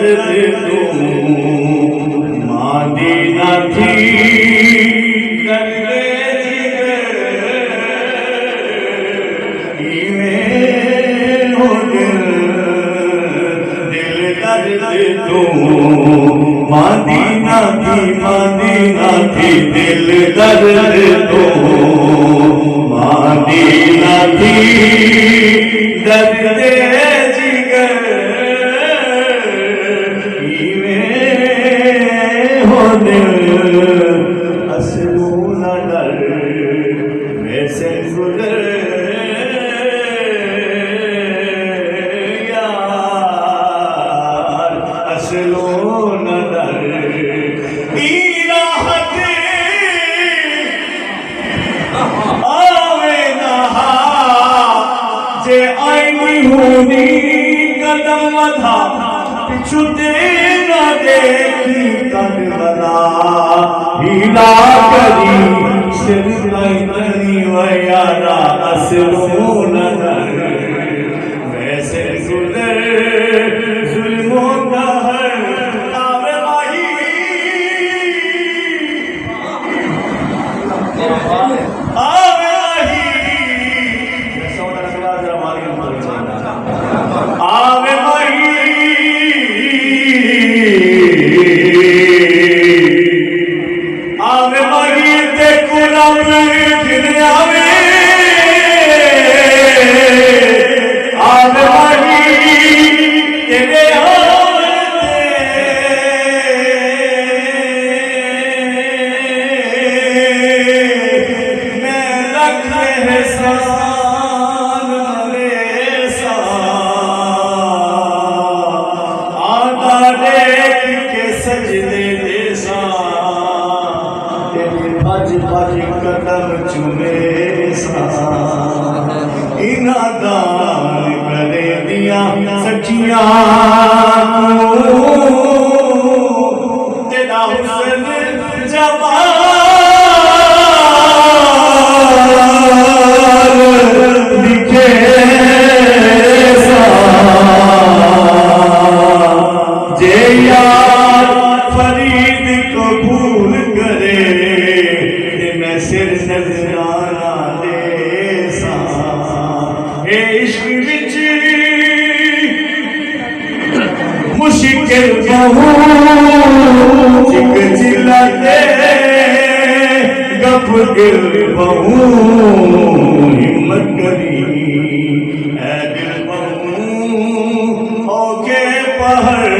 दर्द तू मादीना थी दर्द जिगर इवें हो दिल दर्द तू मादीना थी दिल दर्द तू मादीना थी दर्द जिगर असलू न डर वैसे गुजर यार असलू न डर राहत आवे नहा जे आईनी होनी कदम वधा पिछू तेरा देखी करबला हीला करी सिर नहीं वयारा असलो नगर वैसे गुजर जुल्मों का हर आवे माही आवे माही आवे माही आवे माही ते कुरान गिन आवे आवे माही तेरे मैं रख एहसान मेरे साथ आना देख के सजदे देसा भज भज कदम चुमे सा इना दान करे दिया सखियां तेरा हुस्न जमाल दिखे सा जे यार फरीद को भूल करे मैं सिर नजराना दे सा इश्क विच मुश्किल बहुत चिक चिला दे गप दिल बहुत हिम्मत करी ऐ दिल बहुत होके पहर